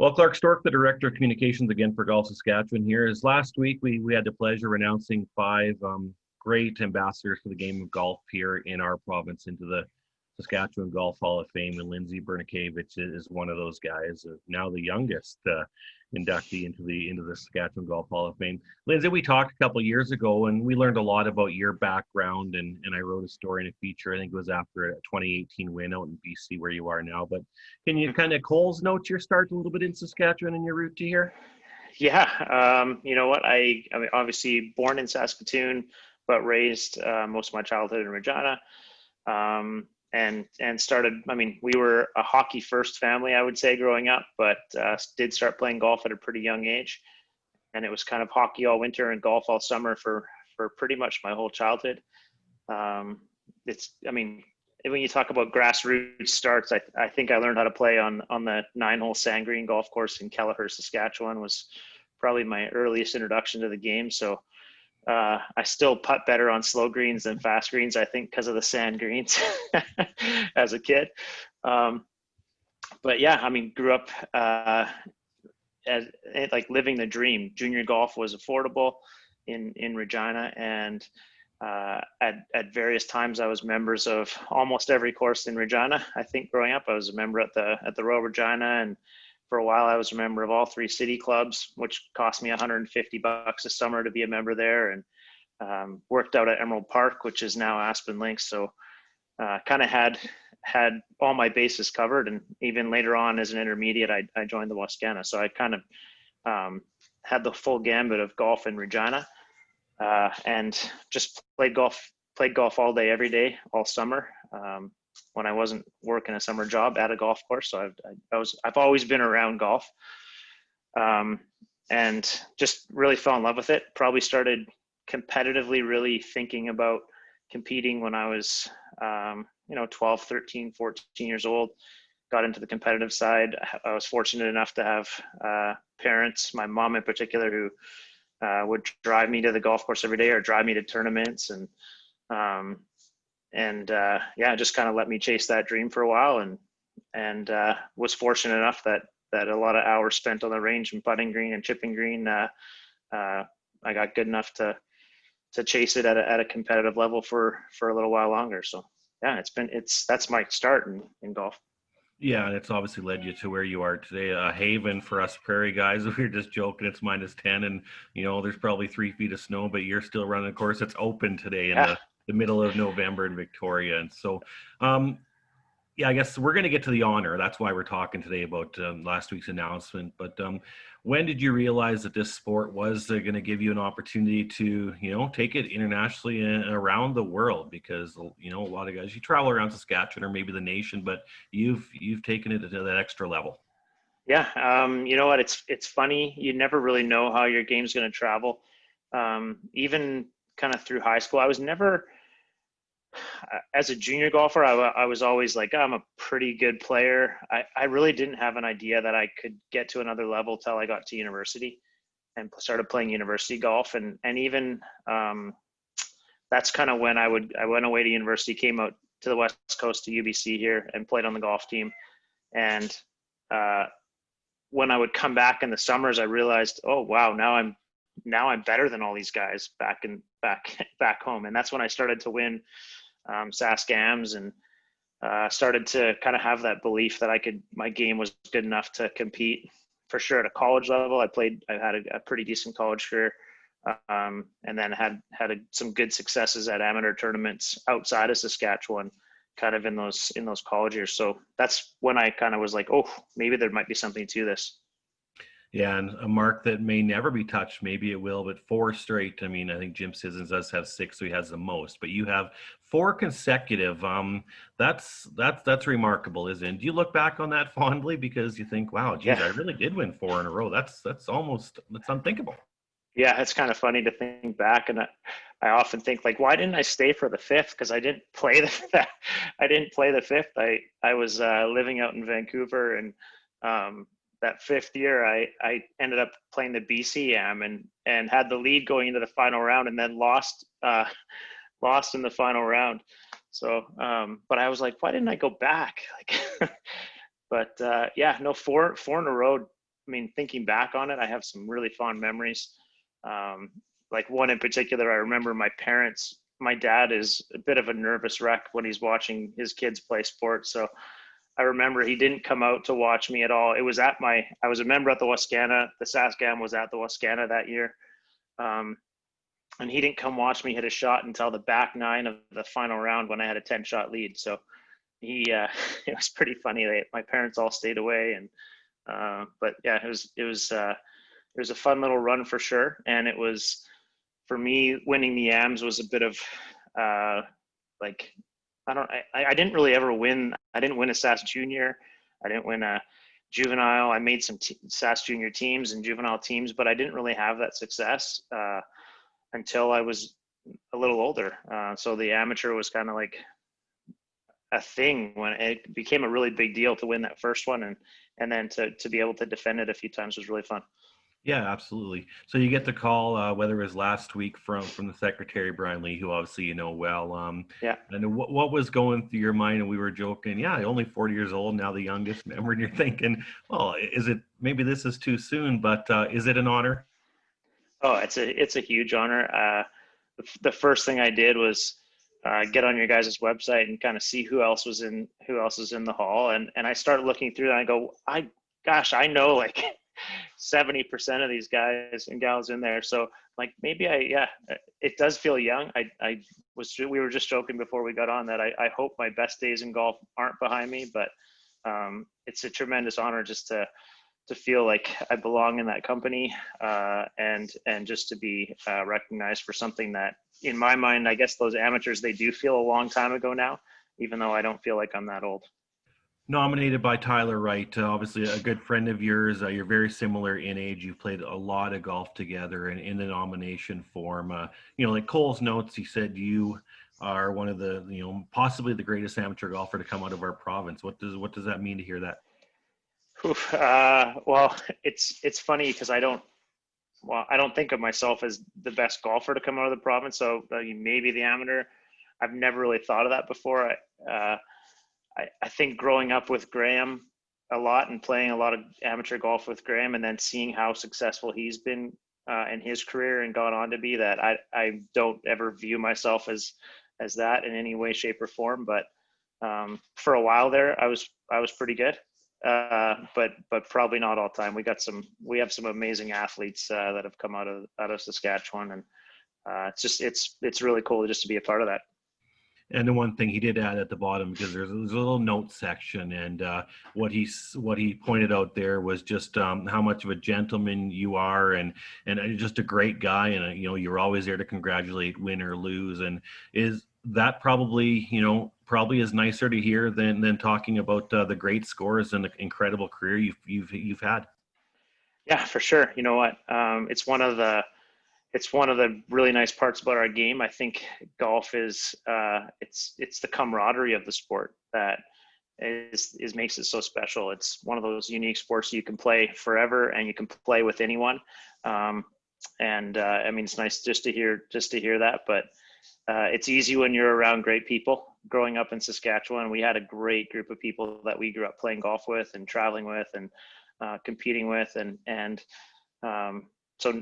Well, Clark Stork, the Director of Communications again for Golf Saskatchewan here. Is last week we had the pleasure of announcing five great ambassadors for the game of golf here in our province into the Saskatchewan Golf Hall of Fame, and Lindsay Bernakevitch is one of those guys, now the youngest inductee into the Saskatchewan Golf Hall of Fame. Lindsay, we talked a couple of years ago, and we learned a lot about your background, and I wrote a story and a feature. I think it was after a 2018 win out in BC, where you are now. But can you kind of Coles note your start a little bit in Saskatchewan and your route to here? Yeah, you know what? I mean, obviously born in Saskatoon, but raised most of my childhood in Regina. And started, I mean, we were a hockey first family, I would say, growing up, but did start playing golf at a pretty young age. And it was kind of hockey all winter and golf all summer for pretty much my whole childhood. I mean, when you talk about grassroots starts, I think I learned how to play on the 9-hole sand green golf course in Kelleher, Saskatchewan was probably my earliest introduction to the game. So I still putt better on slow greens than fast greens, I think, because of the sand greens as a kid. But yeah, I mean, grew up as like living the dream. Junior golf was affordable in Regina, and at various times I was members of almost every course in Regina. I think growing up, I was a member at the Royal Regina, and for a while I was a member of all three city clubs, which cost me $150 a summer to be a member there, and worked out at Emerald Park, which is now Aspen Links. So kind of had all my bases covered. And even later on as an intermediate, I joined the Wascana. So I kind of had the full gambit of golf in Regina, and just played golf all day, every day, all summer. When I wasn't working a summer job at a golf course. So I've always been around golf, and just really fell in love with it. Probably started competitively really thinking about competing when I was, 12, 13, 14 years old, got into the competitive side. I was fortunate enough to have parents, my mom in particular, who would drive me to the golf course every day or drive me to tournaments. And yeah, just kind of let me chase that dream for a while, and was fortunate enough that a lot of hours spent on the range and putting green and chipping green, I got good enough to chase it at a competitive level for a little while longer. So yeah, that's my start in golf. Yeah, and it's obviously led you to where you are today, a haven for us prairie guys. We were just joking, it's -10, and there's probably 3 feet of snow, but you're still running a course that's open today in the middle of November in Victoria. And so, yeah, I guess we're going to get to the honor. That's why we're talking today about last week's announcement. But when did you realize that this sport was going to give you an opportunity to, take it internationally and around the world? Because, a lot of guys, you travel around Saskatchewan or maybe the nation, but you've taken it to that extra level. Yeah. You know what? It's funny. You never really know how your game's going to travel. Even kind of through high school, I was never, as a junior golfer, I was always like, I'm a pretty good player. I really didn't have an idea that I could get to another level till I got to university and started playing university golf. And even that's kind of when I went away to university, came out to the West Coast to UBC here and played on the golf team. And when I would come back in the summers, I realized, oh wow, now I'm better than all these guys back home. And that's when I started to win Sask Ams, and started to kind of have that belief that my game was good enough to compete for sure at a college level. I had a pretty decent college career, and then had some good successes at amateur tournaments outside of Saskatchewan, kind of in those college years. So that's when I kind of was like, oh, maybe there might be something to this. Yeah, and a mark that may never be touched. Maybe it will, but 4 straight. I mean, I think Jim Sissons does have 6, so he has the most. But you have 4 consecutive. That's remarkable, isn't it? Do you look back on that fondly because you think, wow, geez, Yeah. I really did win 4 in a row. That's unthinkable. Yeah, it's kind of funny to think back, and I often think, like, why didn't I stay for the 5th? Because I didn't play I didn't play the 5th. I was living out in Vancouver, and that 5th year, I ended up playing the BCM and had the lead going into the final round, and then lost in the final round. So, but I was like, why didn't I go back? Like, but yeah, no, four in a row mean, thinking back on it, I have some really fond memories. Like one in particular, I remember my dad is a bit of a nervous wreck when he's watching his kids play sports. So I remember he didn't come out to watch me at all. It was I was a member at the Wascana. The Sask was at the Wascana that year. Um, and he didn't come watch me hit a shot until the back nine of the final round when I had a 10-shot lead. So it was pretty funny. My parents all stayed away, and but yeah, it was a fun little run for sure. And it was, for me, winning the AMs was a bit of like, I didn't really ever win. I didn't win a Sask junior. I didn't win a juvenile. I made some Sask junior teams and juvenile teams, but I didn't really have that success until I was a little older. So the amateur was kind of like a thing when it became a really big deal to win that first one, and then to be able to defend it a few times was really fun. Yeah, absolutely. So you get the call, whether it was last week from the secretary Brian Lee, who obviously you know well. Yeah. And what was going through your mind? And we were joking, yeah, only 40 years old now, the youngest member. And you're thinking, well, is it, maybe this is too soon, but is it an honor? Oh, it's a huge honor. The first thing I did was get on your guys' website and kind of see who else is in the hall, and I start looking through and I go, I know like 70% of these guys and gals in there. So like maybe it does feel young. We were just joking before we got on that I hope my best days in golf aren't behind me, but it's a tremendous honor just to feel like I belong in that company, and just to be recognized for something that, in my mind, I guess those amateurs, they do feel a long time ago now, even though I don't feel like I'm that old. Nominated by Tyler Wright, obviously a good friend of yours. You're very similar in age. You've played a lot of golf together, and in the nomination form, like Cole's notes, he said you are one of the, possibly the greatest amateur golfer to come out of our province. What does that mean to hear that? Oof, well, it's funny because I don't think of myself as the best golfer to come out of the province. So maybe the amateur. I've never really thought of that before. I think growing up with Graham a lot and playing a lot of amateur golf with Graham, and then seeing how successful he's been in his career and gone on to be, that I don't ever view myself as that in any way, shape, or form. But for a while there, I was pretty good, but probably not all time. We have some amazing athletes that have come out of Saskatchewan, and it's really cool just to be a part of that. And the one thing he did add at the bottom, because there's a little note section, and what he pointed out there was just how much of a gentleman you are, and just a great guy, and you're always there to congratulate, win or lose. And is that probably is nicer to hear than talking about the great scores and the incredible career you've had. Yeah, for sure. You know what? It's one of the really nice parts about our game. I think golf is it's the camaraderie of the sport that is makes it so special. It's one of those unique sports you can play forever and you can play with anyone. And I mean, it's nice just to hear that. But it's easy when you're around great people. Growing up in Saskatchewan, we had a great group of people that we grew up playing golf with and traveling with and competing with, and so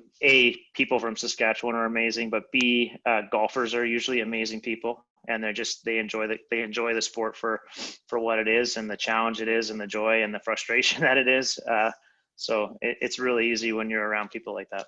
people from Saskatchewan are amazing, but B, golfers are usually amazing people, and they enjoy the sport for what it is and the challenge it is and the joy and the frustration that it is. So it's really easy when you're around people like that.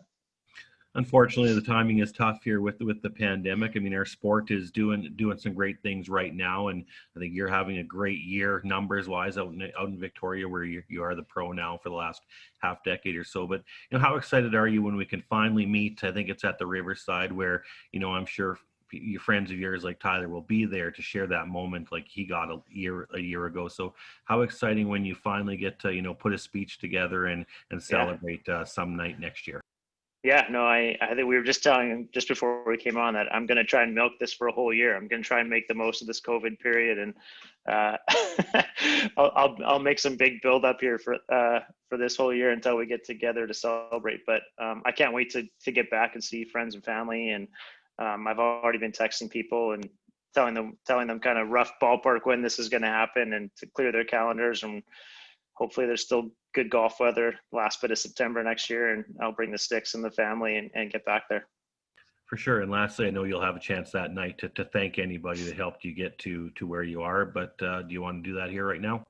Unfortunately, the timing is tough here with the pandemic. I mean, our sport is doing some great things right now, and I think you're having a great year numbers wise out in Victoria, where you are the pro now for the last half decade or so. But how excited are you when we can finally meet? I think it's at the Riverside, where I'm sure your friends of yours like Tyler will be there to share that moment like he got a year ago. So how exciting when you finally get to put a speech together and celebrate some night next year. Yeah, no, I think we were just telling him just before we came on that I'm going to try and milk this for a whole year. I'm going to try and make the most of this COVID period, and I'll make some big build up here for this whole year until we get together to celebrate. But I can't wait to get back and see friends and family. And I've already been texting people and telling them kind of rough ballpark when this is going to happen and to clear their calendars, and hopefully they're still good golf weather last bit of September next year, and I'll bring the sticks and the family and get back there. For sure. And lastly, I know you'll have a chance that night to thank anybody that helped you get to where you are, but do you want to do that here right now?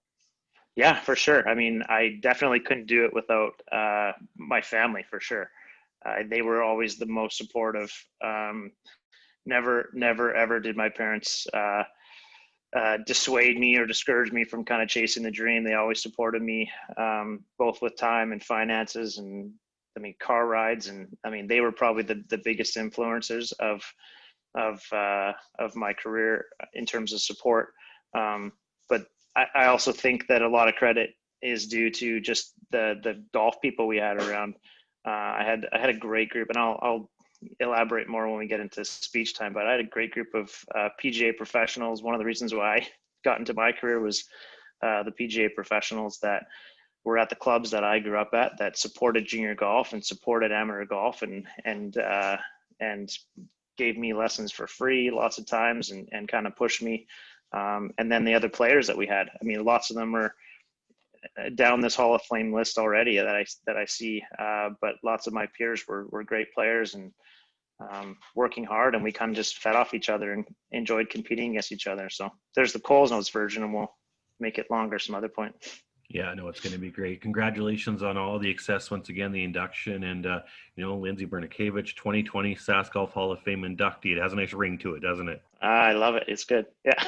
Yeah, for sure. I mean, I definitely couldn't do it without my family, for sure. They were always the most supportive. Never, ever did my parents dissuade me or discourage me from kind of chasing the dream. They always supported me, both with time and finances, and I mean, car rides, and I mean, they were probably the biggest influencers of my career in terms of support. But I also think that a lot of credit is due to just the golf people we had around. I had a great group, and I'll elaborate more when we get into speech time, but I had a great group of PGA professionals. One of the reasons why I got into my career was the PGA professionals that were at the clubs that I grew up at, that supported junior golf and supported amateur golf, and gave me lessons for free lots of times, and kind of pushed me. And then the other players that we had, I mean, lots of them are down this Hall of Fame list already that I see, but lots of my peers were great players, and working hard, and we kind of just fed off each other and enjoyed competing against each other. So there's the Coles Notes version, and we'll make it longer some other point. Yeah, I know it's going to be great. Congratulations on all the success once again, the induction, and Lindsay Bernakevitch, 2020 Sask Golf Hall of Fame inductee. It has a nice ring to it, doesn't it? I love it. It's good. Yeah.